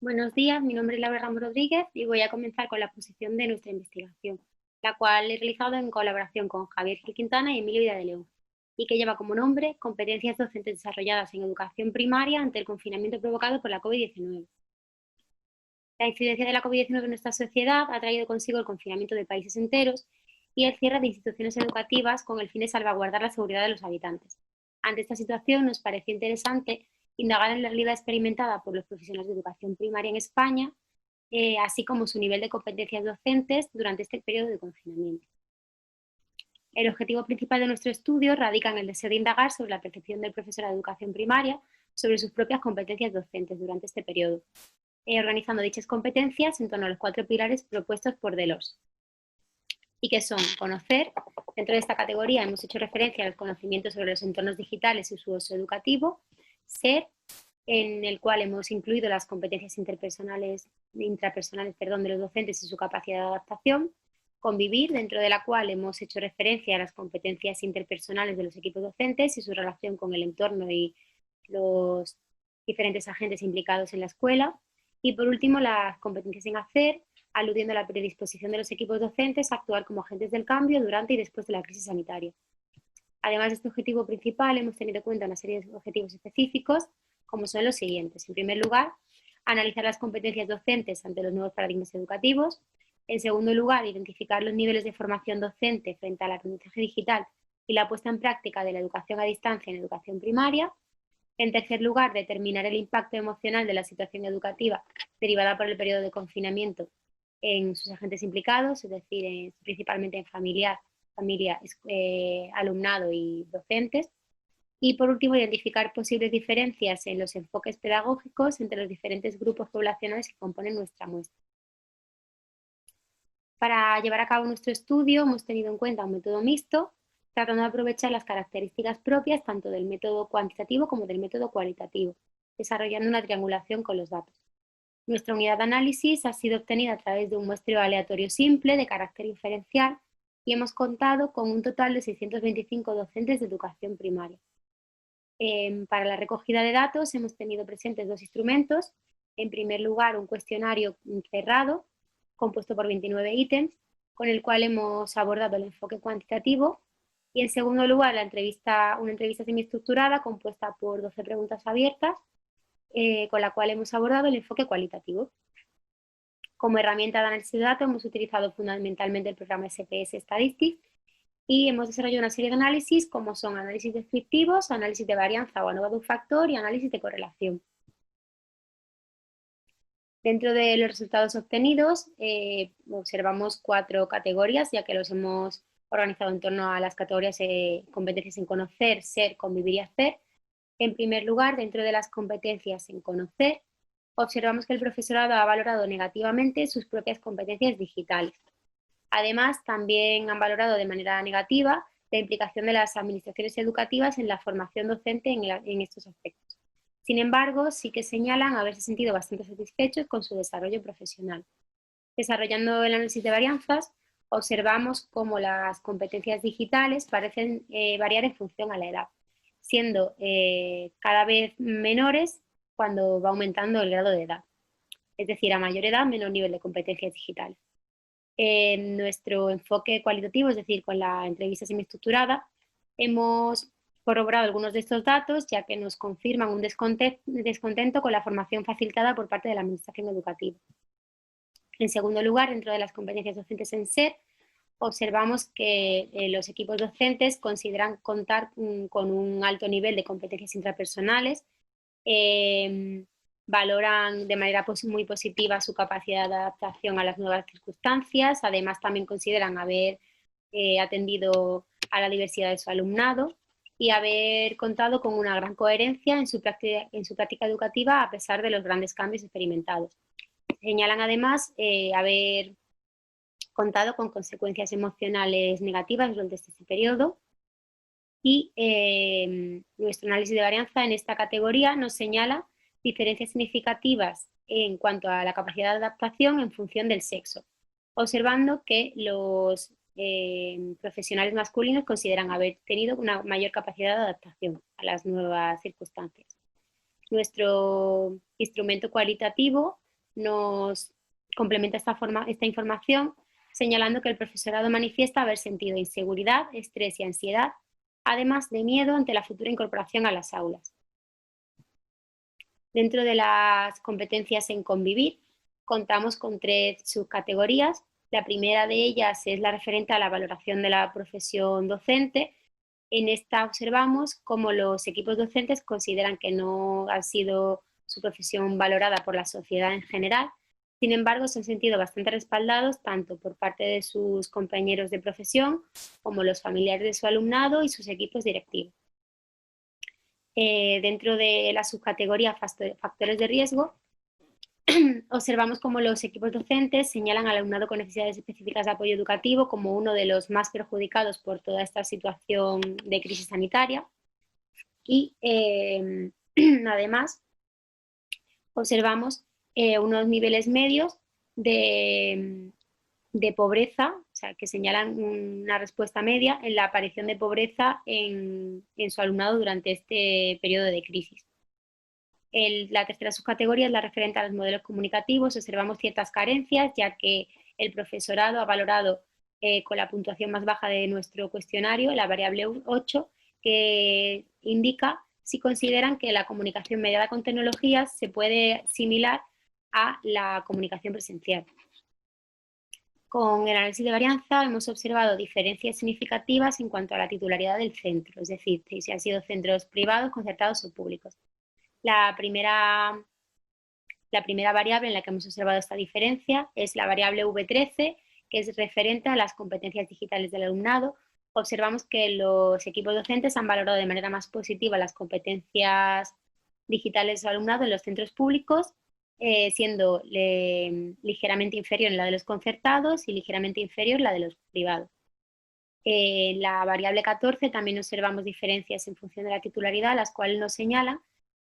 Buenos días, mi nombre es Laura Ramos Rodríguez y voy a comenzar con la exposición de nuestra investigación, la cual he realizado en colaboración con Javier Gil Quintana y Emilio Ida de León, y que lleva como nombre Competencias docentes desarrolladas en educación primaria ante el confinamiento provocado por la COVID-19. La incidencia de la COVID-19 en nuestra sociedad ha traído consigo el confinamiento de países enteros y el cierre de instituciones educativas con el fin de salvaguardar la seguridad de los habitantes. Ante esta situación, nos pareció interesante indagar en la realidad experimentada por los profesionales de educación primaria en España, así como su nivel de competencias docentes durante este periodo de confinamiento. El objetivo principal de nuestro estudio radica en el deseo de indagar sobre la percepción del profesor de educación primaria sobre sus propias competencias docentes durante este periodo, organizando dichas competencias en torno a los 4 pilares propuestos por Delors, y que son conocer. Dentro de esta categoría hemos hecho referencia al conocimiento sobre los entornos digitales y su uso educativo. Ser, en el cual hemos incluido las competencias intrapersonales de los docentes y su capacidad de adaptación. Convivir, dentro de la cual hemos hecho referencia a las competencias interpersonales de los equipos docentes y su relación con el entorno y los diferentes agentes implicados en la escuela. Y por último, las competencias en hacer, aludiendo a la predisposición de los equipos docentes a actuar como agentes del cambio durante y después de la crisis sanitaria. Además de este objetivo principal, hemos tenido en cuenta una serie de objetivos específicos, como son los siguientes. En primer lugar, analizar las competencias docentes ante los nuevos paradigmas educativos. En segundo lugar, identificar los niveles de formación docente frente al aprendizaje digital y la puesta en práctica de la educación a distancia en educación primaria. En tercer lugar, determinar el impacto emocional de la situación educativa derivada por el periodo de confinamiento en sus agentes implicados, es decir, principalmente en familia, alumnado y docentes. Y por último, identificar posibles diferencias en los enfoques pedagógicos entre los diferentes grupos poblacionales que componen nuestra muestra. Para llevar a cabo nuestro estudio hemos tenido en cuenta un método mixto, tratando de aprovechar las características propias tanto del método cuantitativo como del método cualitativo, desarrollando una triangulación con los datos. Nuestra unidad de análisis ha sido obtenida a través de un muestreo aleatorio simple de carácter inferencial y hemos contado con un total de 625 docentes de educación primaria. Para la recogida de datos hemos tenido presentes 2 instrumentos. En primer lugar, un cuestionario cerrado, compuesto por 29 ítems, con el cual hemos abordado el enfoque cuantitativo. Y en segundo lugar, una entrevista semiestructurada compuesta por 12 preguntas abiertas, con la cual hemos abordado el enfoque cualitativo. Como herramienta de análisis de datos hemos utilizado fundamentalmente el programa SPS Statistics y hemos desarrollado una serie de análisis como son análisis descriptivos, análisis de varianza o ANOVA de un factor y análisis de correlación. Dentro de los resultados obtenidos observamos 4 categorías, ya que los hemos organizado en torno a las categorías competencias en conocer, ser, convivir y hacer. En primer lugar, dentro de las competencias en conocer, observamos que el profesorado ha valorado negativamente sus propias competencias digitales. Además, también han valorado de manera negativa la implicación de las administraciones educativas en la formación docente en estos aspectos. Sin embargo, sí que señalan haberse sentido bastante satisfechos con su desarrollo profesional. Desarrollando el análisis de varianzas, observamos cómo las competencias digitales parecen variar en función a la edad, siendo cada vez menores cuando va aumentando el grado de edad. Es decir, a mayor edad, menor nivel de competencias digitales. En nuestro enfoque cualitativo, es decir, con la entrevista semiestructurada, hemos corroborado algunos de estos datos, ya que nos confirman un descontento con la formación facilitada por parte de la Administración educativa. En segundo lugar, dentro de las competencias docentes en SER, observamos que los equipos docentes consideran contar con un alto nivel de competencias intrapersonales, valoran de manera muy positiva su capacidad de adaptación a las nuevas circunstancias, además también consideran haber atendido a la diversidad de su alumnado y haber contado con una gran coherencia en su práctica educativa a pesar de los grandes cambios experimentados. Señalan además haber contado con consecuencias emocionales negativas durante este periodo y nuestro análisis de varianza en esta categoría nos señala diferencias significativas en cuanto a la capacidad de adaptación en función del sexo, observando que los profesionales masculinos consideran haber tenido una mayor capacidad de adaptación a las nuevas circunstancias. Nuestro instrumento cualitativo nos complementa esta información señalando que el profesorado manifiesta haber sentido inseguridad, estrés y ansiedad, además de miedo ante la futura incorporación a las aulas. Dentro de las competencias en convivir, contamos con 3 subcategorías. La primera de ellas es la referente a la valoración de la profesión docente. En esta observamos cómo los equipos docentes consideran que no ha sido su profesión valorada por la sociedad en general. Sin embargo, se han sentido bastante respaldados tanto por parte de sus compañeros de profesión como los familiares de su alumnado y sus equipos directivos. Dentro de la subcategoría factores de riesgo, observamos cómo los equipos docentes señalan al alumnado con necesidades específicas de apoyo educativo como uno de los más perjudicados por toda esta situación de crisis sanitaria. Y además observamos unos niveles medios de pobreza, o sea, que señalan una respuesta media en la aparición de pobreza en su alumnado durante este periodo de crisis. La tercera subcategoría es la referente a los modelos comunicativos. Observamos ciertas carencias, ya que el profesorado ha valorado con la puntuación más baja de nuestro cuestionario, la variable 8, que indica si consideran que la comunicación mediada con tecnologías se puede similar a la comunicación presencial. Con el análisis de varianza hemos observado diferencias significativas en cuanto a la titularidad del centro, es decir, si han sido centros privados, concertados o públicos. La primera variable en la que hemos observado esta diferencia es la variable V13, que es referente a las competencias digitales del alumnado. Observamos que los equipos docentes han valorado de manera más positiva las competencias digitales del alumnado en los centros públicos, siendo ligeramente inferior en la de los concertados y ligeramente inferior en la de los privados. En la variable 14 también observamos diferencias en función de la titularidad, las cuales nos señalan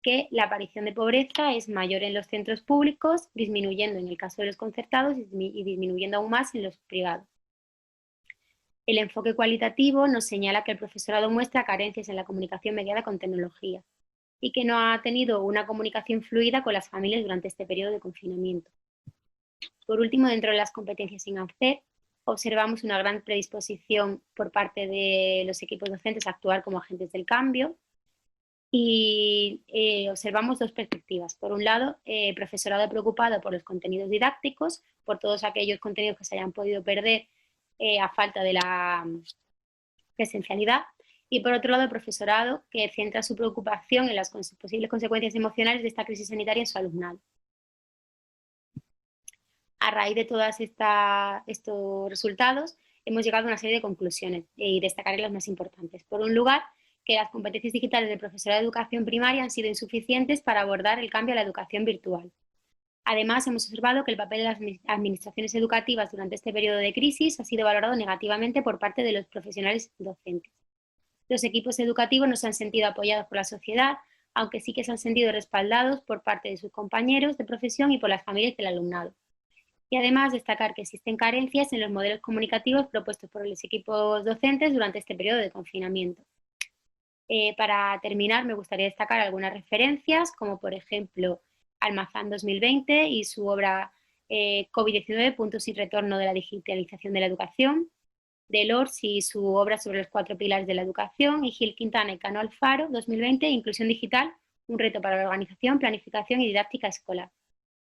que la aparición de pobreza es mayor en los centros públicos, disminuyendo en el caso de los concertados y disminuyendo aún más en los privados. El enfoque cualitativo nos señala que el profesorado muestra carencias en la comunicación mediada con tecnología y que no ha tenido una comunicación fluida con las familias durante este periodo de confinamiento. Por último, dentro de las competencias sin hacer, observamos una gran predisposición por parte de los equipos docentes a actuar como agentes del cambio, y observamos 2 perspectivas. Por un lado, profesorado preocupado por los contenidos didácticos, por todos aquellos contenidos que se hayan podido perder a falta de la presencialidad, y por otro lado, el profesorado que centra su preocupación en las posibles consecuencias emocionales de esta crisis sanitaria en su alumnado. A raíz de todos estos resultados, hemos llegado a una serie de conclusiones y destacaré las más importantes. Por un lugar, que las competencias digitales del profesorado de educación primaria han sido insuficientes para abordar el cambio a la educación virtual. Además, hemos observado que el papel de las administraciones educativas durante este periodo de crisis ha sido valorado negativamente por parte de los profesionales docentes. Los equipos educativos no se han sentido apoyados por la sociedad, aunque sí que se han sentido respaldados por parte de sus compañeros de profesión y por las familias del alumnado. Y además destacar que existen carencias en los modelos comunicativos propuestos por los equipos docentes durante este periodo de confinamiento. Para terminar, me gustaría destacar algunas referencias, como por ejemplo Almazán 2020 y su obra COVID-19, puntos y retorno de la digitalización de la educación, Delors y su obra sobre los 4 pilares de la educación, y Gil Quintana y Cano Alfaro 2020, Inclusión digital, un reto para la organización, planificación y didáctica escolar.